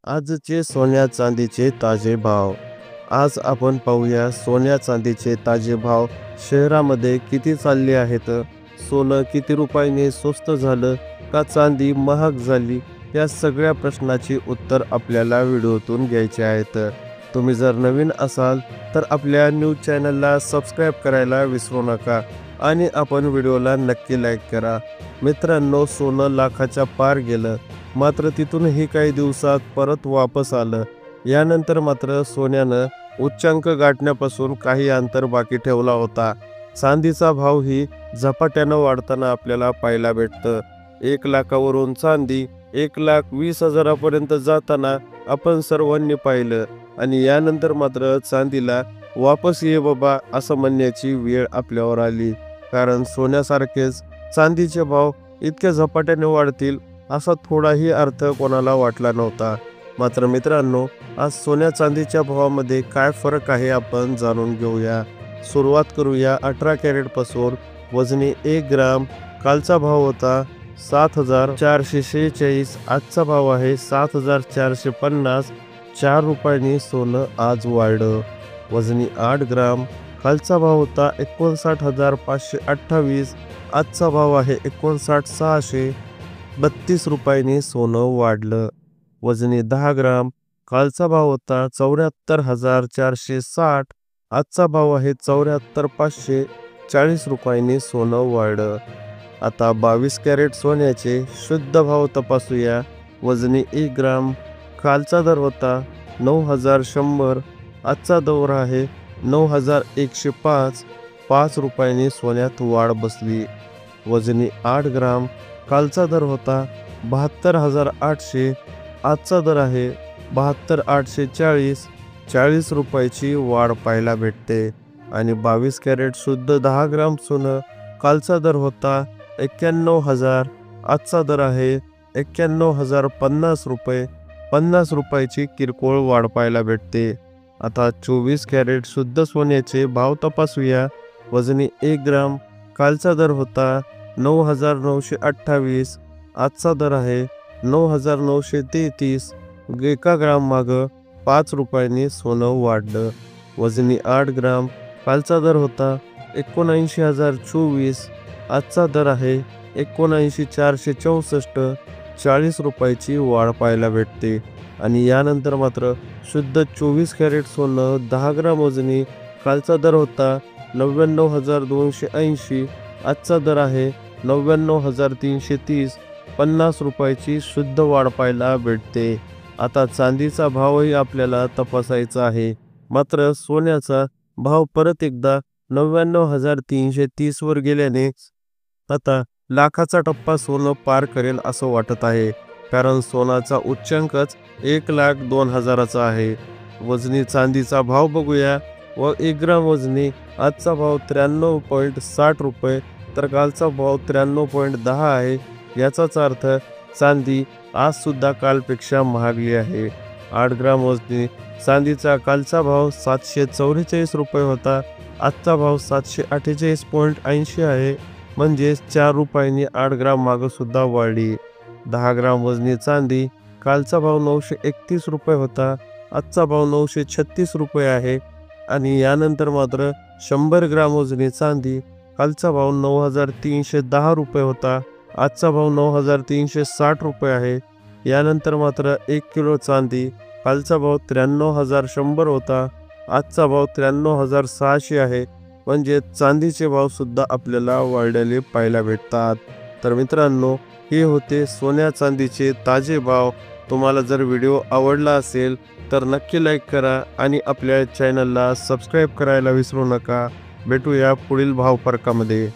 आजचे सोन्या चांदीचे ताजे भाव. आज आपण पाहूया सोन्या चांदीचे ताजे भाव शहरामध्ये किती चालले आहेत. सोनं किती रुपयाने स्वस्त झालं का चांदी महाग झाली, या सगळ्या प्रश्नाची उत्तर आपल्याला व्हिडिओतून घ्यायचे आहेत. तुम्ही जर नवीन असाल तर आपल्या न्यूज चॅनलला सबस्क्राईब करायला विसरू नका आणि आपण व्हिडिओला नक्की लाईक करा. मित्रांनो, सोनं लाखाच्या पार गेलं, मात्र तिथूनही काही दिवसात परत वापस आलं. यानंतर मात्र सोन्यानं उच्चांक गाठण्यापासून काही अंतर बाकी ठेवला होता. चांदीचा भावही झपाट्यानं वाढताना आपल्याला पाहायला भेटतं. 1 लाखावरून चांदी 1,20,000पर्यंत जाताना आपण सर्वांनी पाहिलं आणि यानंतर मात्र चांदीला वापस ये बाबा असं म्हणण्याची वेळ आपल्यावर आली. कारण सोन्यासारखेच चांदीचे भाव इतक्या झपाट्याने वाढतील असा थोडाही अर्थ कोणाला वाटला नव्हता. मात्र मित्रांनो, आज सोन्या चांदीच्या भावामध्ये काय फरक आहे आपण जाणून घेऊया. सुरुवात करूया 18 कॅरेट पासून. वजनी 1 ग्राम कालचा भाव होता 7,446. आजचा भाव आहे 7,450. 4 रुपयांनी सोनं आज वाढलं. वजनी 8 ग्राम कालचा भाव होता 59,528. आजचा भाव आहे 59,600. 32 रुपयांनी सोनं वाढलं. वजनी 10 ग्राम कालचा भाव होता 74,460. आजचा भाव आहे 74,500. 40 रुपयांनी सोनं वाढलं. आता 22 कॅरेट सोन्याचे शुद्ध भाव तपासूया. वजनी 1 ग्राम कालचा दर होता 9,100. आजचा दर आहे 9,105. 5 रुपयांनी सोन्यात वाढ बसली. वजनी 8 ग्राम कालचा दर होता 72,800. आजचा दर आहे 72,840. 40 रुपयाची वाढ पाहायला भेटते. आणि 22 कॅरेट शुद्ध 10 ग्राम सोनं कालचा दर होता 91,000. आजचा दर आहे 91,050 रुपये. 50 रुपयाची किरकोळ वाढ पाहायला भेटते. आता 24 कॅरेट शुद्ध सोन्याचे भाव तपासूया. वजनी 1 ग्राम कालचा दर होता 9,928. आजचा दर आहे 9,933. 1 ग्राम मागं 5 रुपयांनी सोनं वाढलं. वजनी 8 ग्राम कालचा दर होता 79,024. आजचा दर आहे 79,464. 40 रुपयाची वाढ पाहायला भेटते. आणि यानंतर मात्र शुद्ध 24 कॅरेट सोनं 10 ग्राम वजनी कालचा दर होता 99,280. आजचा दर आहे 99,330. 50 रुपयाची शुद्ध वाढ पाहायला भेटते. आता चांदीचा भावही आपल्याला तपासायचा आहे. मात्र सोन्याचा भाव परत एकदा 99,330 वर गेल्याने आता लाखाचा टप्पा सोनं पार करेल असं वाटत आहे. कारण सोनाचा उच्चांकच 1,02,000चा आहे. वजनी चांदीचा भाव बघूया. 1 ग्राम वजनी आजचा भाव 93.60 रुपये तर कालचा भाव 93.10 आहे. याचाच अर्थ चांदी आज सुद्धा कालपेक्षा महागली आहे. 8 ग्राम वजनी चांदीचा कालचा भाव 744 रुपये होता. आजचा भाव 748.80 आहे. म्हणजेच 4 रुपयांनी 8 ग्राम मागं सुद्धा वाढली. 10 ग्राम वजनी चांदी कालचा भाव 931 रुपये होता. आजचा भाव 936 रुपये आहे. आणि यानंतर मात्र 100 ग्राम वजनी चांदी कालचा भाव 9,310 रुपये होता. आजचा भाव 9,360 रुपये आहे. यानंतर मात्र 1 किलो चांदी कालचा भाव 93,100 होता. आजचा भाव 93,600 आहे. म्हणजे चांदीचे भाव सुद्धा आपल्याला वाढलेले पाहायला भेटतात. तर मित्रांनो, हे होते सोन्या चांदीचे ताजे भाव. तुम्हाला जर व्हिडिओ आवडला असेल तर नक्की लाईक करा आणि आपल्या चॅनलला सबस्क्राईब करायला विसरू नका. भेटूया पुढील भाव फरकामध्ये.